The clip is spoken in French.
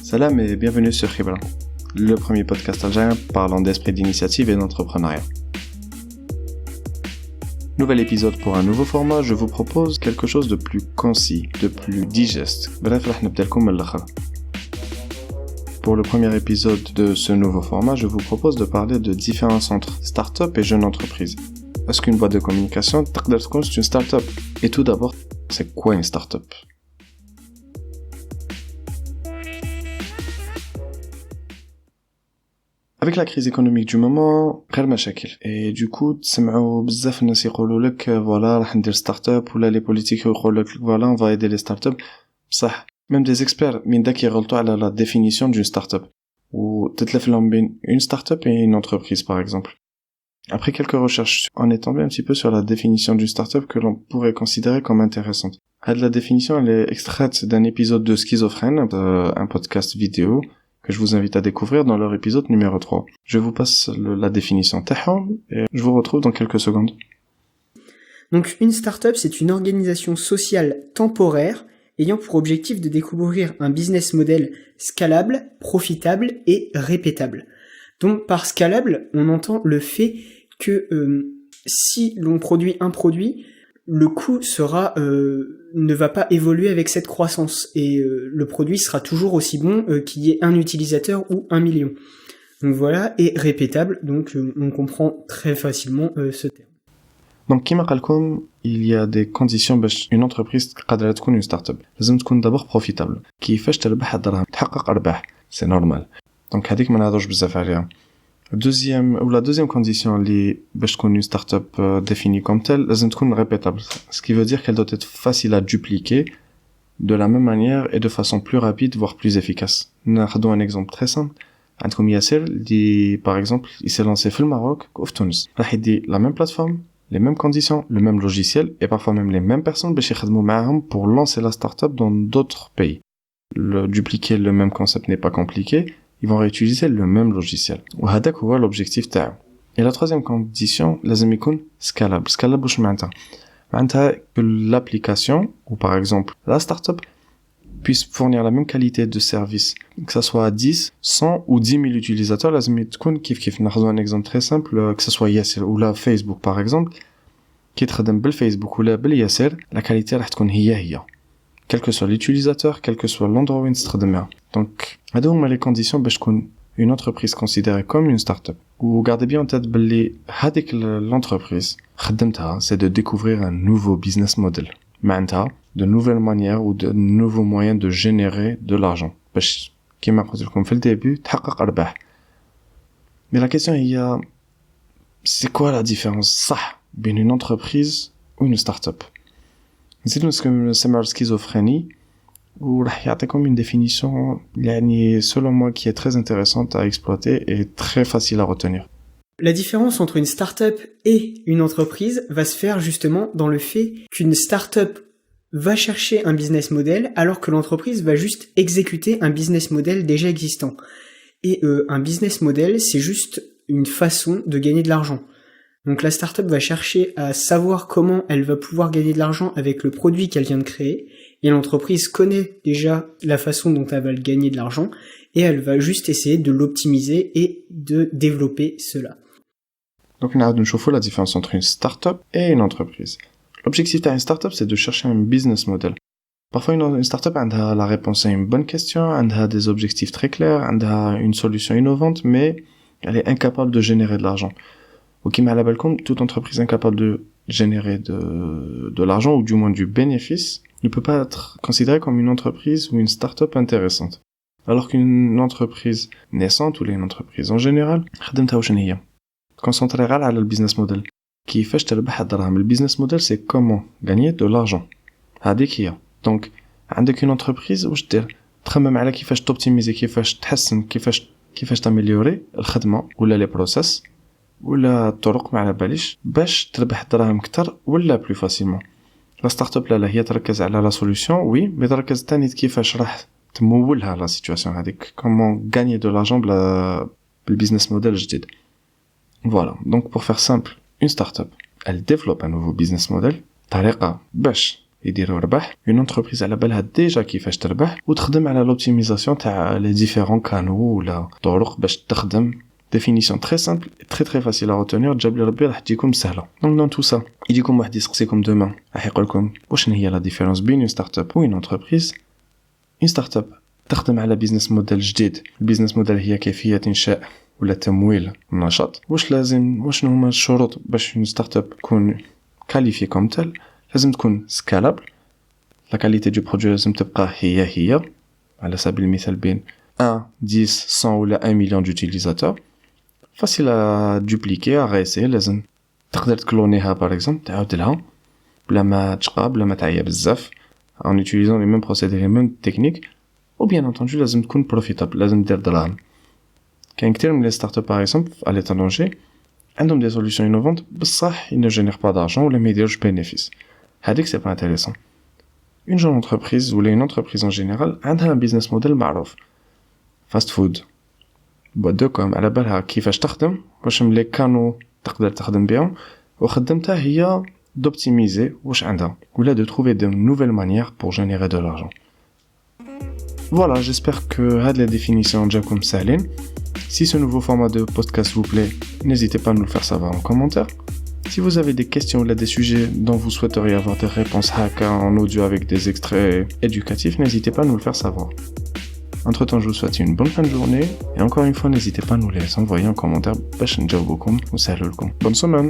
Salam et bienvenue sur Khibra, le premier podcast algérien parlant d'esprit d'initiative et d'entrepreneuriat. Nouvel épisode pour un nouveau format, je vous propose quelque chose de plus concis, de plus digeste. Bref, راح نبدأ لكم من الآخر. Pour le premier épisode de ce nouveau format, je vous propose de parler de différences entre start-up et jeune entreprise. Est-ce qu'une boîte de communication تقدر تكون une start-up? Et tout d'abord, c'est quoi une start-up? Avec la crise économique du moment, غير مشاكل. Et du coup, تسمعوا بزاف الناس يقولوا لك voilà راح ندير start-up ولا les politiques يقولوا لك voilà on va aider les start-up. بصح même des experts من داك يغلطوا على la définition d'une start-up. Ou تتلف لهم بين une start-up et une entreprise par exemple. Après quelques recherches, on est tombé un petit peu sur la définition d'une start-up que l'on pourrait considérer comme intéressante. La définition, elle est extraite d'un épisode de Schizophrène, un podcast vidéo que je vous invite à découvrir dans leur épisode numéro 3. Je vous passe la définition تاعهم et je vous retrouve dans quelques secondes. Donc une start-up, c'est une organisation sociale temporaire ayant pour objectif de découvrir un business model scalable, profitable et répétable. Donc par scalable, on entend le fait que si l'on produit un produit, le coût ne va pas évoluer avec cette croissance et le produit sera toujours aussi bon qu'il y ait un utilisateur ou 1 million. Donc voilà, et répétable, donc on comprend très facilement ce terme. Donc كيما قال لكم il y a des conditions باش une entreprise قادرة تكون une start-up. لازم تكون d'abord profitable. كيفاش تربح الدراهم تحقق أرباح. C'est normal. Donc هذيك ما نهضرش بزاف عليها. La deuxième condition اللي باش تكون une start-up définie comme telle لازم تكون répétable. Ce qui veut dire qu'elle doit être facile à dupliquer de la même manière et de façon plus rapide voire plus efficace. ناخذ un exemple très simple. عندكم ياسر اللي par exemple il s'est lancé في الماروك وفي تونس. راح يدي la même plateforme, les mêmes conditions, le même logiciel et parfois même les mêmes personnes باش يخدموا معاهم pour lancer la start-up dans d'autres pays. Dupliquer le même concept n'est pas compliqué. Ils vont réutiliser le même logiciel. وهذاك هو l'objectif تاعو. Et la troisième condition, لازم يكون scalable. Scalable واش معناتها؟ معناتها que l'application ou par exemple la startup puisse fournir la même qualité de service, que ça soit à 10, 100 ou 10 000 utilisateurs, لازم تكون كيف ناخذ un exemple très simple, que ça soit Yasser ou la Facebook par exemple, كي تخدم بالفيسبوك ولا بالياسر, la qualité راح تكون هي. Quel que soit l'utilisateur, quel que soit l'endroit où il se trouve. Donc, هادو هما les conditions باش تكون une entreprise considérée comme une start-up. Ou gardez bien en tête بلي هذيك l'entreprise خدمتها c'est de découvrir un nouveau business model. معناتها de nouvelles manières ou de nouveaux moyens de générer de l'argent. باش كيما قلت لكم في الديبي تحقق أرباح. Mais la question هي c'est quoi la différence صح بين une entreprise ou une start-up? نزيدو نسمعو السكيزوفريني وراح يعطيكم une définition يعني selon moi qui est très intéressante à exploiter et très facile à retenir. La différence entre une start-up et une entreprise va se faire justement dans le fait qu'une start-up va chercher un business model alors que l'entreprise va juste exécuter un business model déjà existant. Et un business model, c'est juste une façon de gagner de l'argent. Donc la startup va chercher à savoir comment elle va pouvoir gagner de l'argent avec le produit qu'elle vient de créer, et l'entreprise connaît déjà la façon dont elle va gagner de l'argent, et elle va juste essayer de l'optimiser et de développer cela. Donc on a la différence entre une startup et une entreprise. L'objectif d'une startup, c'est de chercher un business model. Parfois une startup a la réponse à une bonne question, elle a des objectifs très clairs, elle a une solution innovante, mais elle est incapable de générer de l'argent. Ou qui m'a la balcon, toute entreprise incapable de générer de l'argent ou du moins du bénéfice ne peut pas être considérée comme une entreprise ou une start-up intéressante. Alors qu'une entreprise naissante ou une entreprise en général, خدمتها واش هي concentrée غير على البيزنس موديل كيفاش تربح الدراهم. البيزنس موديل c'est comment gagner de l'argent. هذيك هي. Donc عندك une entreprise واش دير تخمم على كيفاش توبتيميزي كيفاش تحسن كيفاش تاميليوري الخدمه ولا لي بروسيس ولا الطرق ما على باليش باش تربح الدراهم اكثر ولا بلو فاسيلمون. لا ستارت اب لا هي تركز على لا سوليوشن وي مي تركز ثاني كيفاش راح تمولها لا سيتوياسيون هذيك كومون غاني دو لارجون بالبيزنس موديل جديد. Voilà, donc pour faire simple, une start-up, elle développe un nouveau business model طريقه باش يديروا ربح. Une entreprise على بالها ديجا كيفاش تربح وتخدم على l'optimisation تاع les différents canaux ولا طرق باش تخدم. Définition très simple et très facile à retenir. جاب لي ربي راح تجيكم سهله. Donc dans tout ça يجيكم واحد يسقسيكم demain راح يقول لكم واش هي la différence بين une start-up و une entreprise. Une start-up تخدم على بيزنس موديل جديد. البيزنس موديل هي كيفيه انشاء ولا تمويل النشاط. واش شنو هما الشروط باش une start-up تكون qualifiée comme telle. لازم تكون scalable. La qualité du produit لازم تبقى هي على سبيل المثال بين 1, 10, 100 ولا 1 million d'utilisateurs. Facile à dupliquer, à réessayer. لازم تقدر تكلونيها par exemple تعاود لها بلا ما تشقى بلا ما تعيا بزاف en utilisant les mêmes procédés les mêmes techniques. ou bien entendu لازم تكون profitable. لازم دير دراهم. كاين كتير من les startups par exemple à l'étranger عندهم des solutions innovantes بصح ils ne génèrent pas d'argent ولا ما يديروش bénéfice. هذيك c'est pas intéressant. Une jeune entreprise ou une entreprise en général عندها un business model معروف. fast food, boîte de com على بالها كيفاش تخدم واش من لي كانو تقدر تخدم بهم وخدمتها هي d'optimiser واش عندها ولا de trouver de nouvelles manières pour générer de l'argent. Voilà, j'espère que هاد les définitions جاكم سهلين. Si ce nouveau format de podcast vous plaît, n'hésitez pas à nous le faire savoir en commentaire. Si vous avez des questions ou des sujets dont vous souhaiteriez avoir des réponses en audio avec des extraits éducatifs, n'hésitez pas à nous le faire savoir. Entre-temps, je vous souhaite une bonne fin de journée et encore une fois, n'hésitez pas à nous les envoyer en commentaire. Bonne semaine.